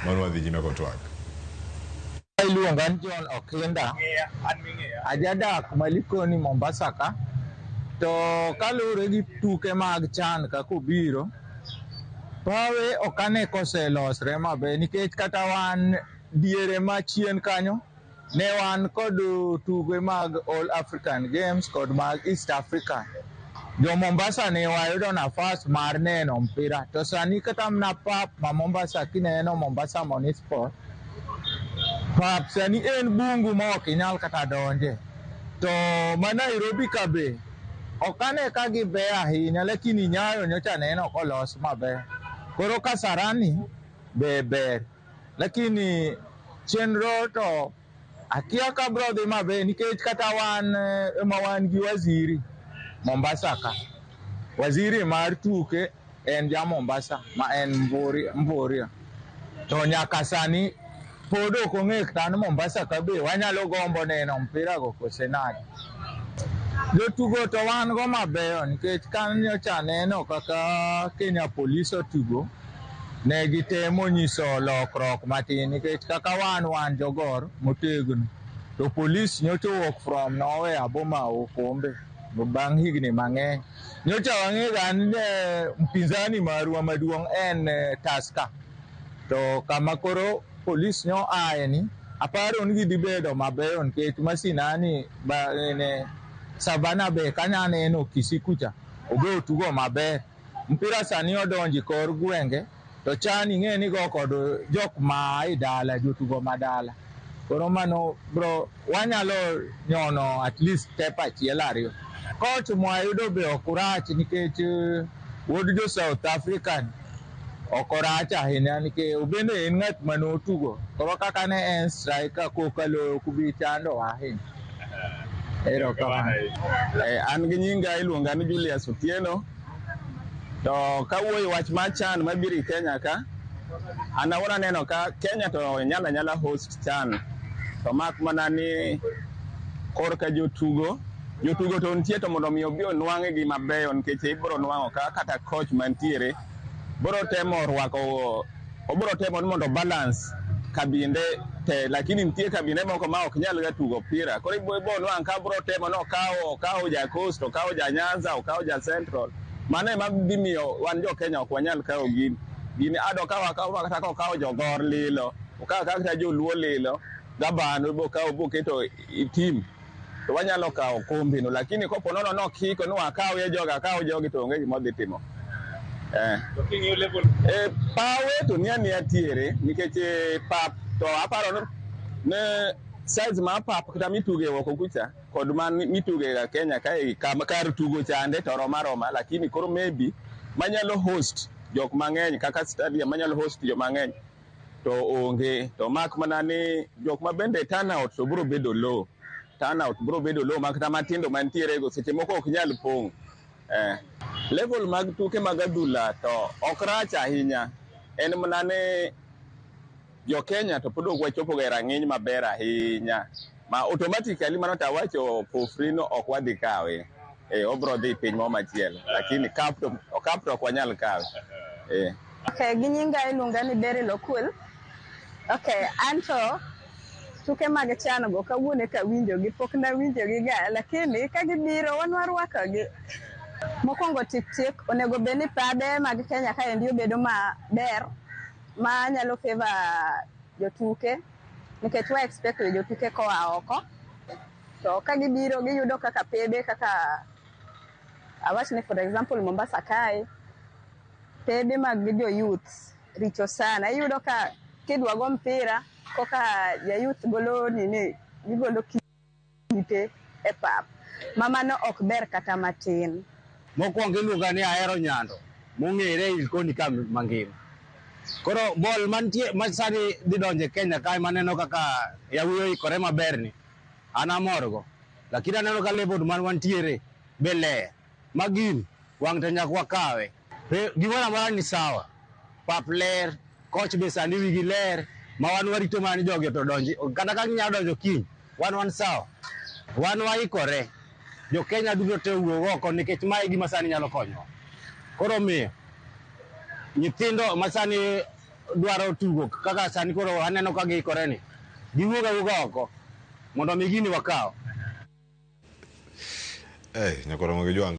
Mano wadhi nyime kotwak. Iluonga ni John Okinda. Ajadak Malikoni Mombasa ka. To kalure gi tuke mag chan ka kubiro. Pawe okane koselosre mabe nikech kata wan diere machien kanyo ne wan kod tuke mag All African Games kod mag East Africa. Jo Mombasa ne wayudo nafas mar neno mpira. To sani kata mna pap ma Mombasa kineno Mombasa Municipal. Pap sani en bungu ma ok inyal kata donje. To ma Nairobi ka be okane ka gibe ahinya lakini Nyayo nyocha neno kolos maber. Koro Kasarani be ber. Lakini chenro to akia ka bro dhi maber nikech kata wan ema wan gi waziri Mombasa ka. Waziri mar tuke en ja Mombasa ma en Mvurya. To nyaka sani pod ok ong'e kata ni Mombasa ka be wanyalo gombo neno mpira go kose nade. Jotugo to wan go mabeyo nikech kanyo cha neno kaka Kenya Police otugo ne gitemo nyiso lokruok matin nikech kaka wan jogor motegno to police nyocha owuok from nowhere boma Kombe bang' higni mang'eny. Nyocha wang'e gan mpinzani marwa maduong' en Tusker. To kama koro police nyo aeni aparo ni gidibedo mabeyo nikech masinani Sabana be kanya neno Kisikucha obe otugo maber. Mpira sani odonji kor gwenge to chan ing'e ni go kod jok ma idala jotugo madala. Koro mano bro wanyalo nyono at least step achiel ariyo. Coach mwayudo be okurach nikech wuod jo South African okorach ahinya nikech obende en ng'at manotugo. Koro kaka ne en striker kokalo kubi chando ahinya. An gi nyinga iluonga ni Julius Otieno. To kawuoyo wach machan mabiro Kenya ka, an awuon neno ka Kenya to nyala host chan. To mak mana ni korka jotugo to nitie to mondo mi obi onwang'e gi mabeyo nikech ibiro nwang'o ka kata coach mantiere biro temo rwako obiro temo ni mondo balance kabinde te, lakini nitie kabinde moko ma ok nyal ga tugo pira. Koro ibo nwang' ka biro temo no okawo ja Coast, okawo ja Nyanza, okawo ja Central. Mane ma bimiyo wan jo Kenya ok wanyal kawo gini ado kawa kata okawo jogor lilo, okawo kata joluo lilo, gabano bo keto team to wanyalo kawo kombe no, lakini kopo nono no kiko no akawo ye jogi to onge gima dhi timo. Pawe to ni tiere nikech pap to aparo ne size ma pap kata mituge woko kucha kod man mituge ga Kenya kae kar tugo chande to roma lakini koro maybe manyalo host jok mang'eny kaka stadium manyalo host jok mang'eny to onge. To mak mana ni jok ma bende turnout to biro bedo low makata matindo mantiere go seche moko ok nyal pong'. Level mag tuke mag adhula to ok rach ahinya. En mana ni jo Kenya to pod ok wachopo ga rang'iny maber ahinya ma automatically mano ta wacho for free no ok wadhi kawe. Obro dhi piny mo machielo lakini cup to ok wanyal kawe. Okay, ginyinga iluonga ni Beryl Okul. Okay, anto tuke mag chan go kawuone ka winjo gi pok na winjo gi ga lakini ka gibiro wan warwako gi. Mokwongo tik onego beni pade mag Kenya ka endi obedo maber ma nyalo favor jotuke nikech wa expect jotuke koa oko. To ka gibiro giyudo kaka pede kaka awachni for example Mombasa kae pede mag jo youth richo sana. Iyudo ka kidwa go mpira koka ja youth golo gigolo kite e pap mamano ok ber kata matin. Mokwongo iluonga ni Ahero Nyando mong'ere Likoni ka mangima. Koro bol mantie masani dhi donje Kenya kae maneno kaka yawuoyo ikore maber ni an amorgo, lakini aneno ka level man wantiere be ler magin wang' to nyaka wakawe. Gimoro amora ni sawa, pap ler, coach be sani wigi ler ma wan warito mani jogi to donji kata ka ginyalo donjo kiny wan sawa, wan waikore. Jo Kenya duto te wuok oko nikech mae gima sani nyalo konyo. Koro miyo nyithindo masani dwaro tugo kaka sani koro aneno ka giikore ni giwuoga oko mondo mi gini wakaw nyakoro mo gi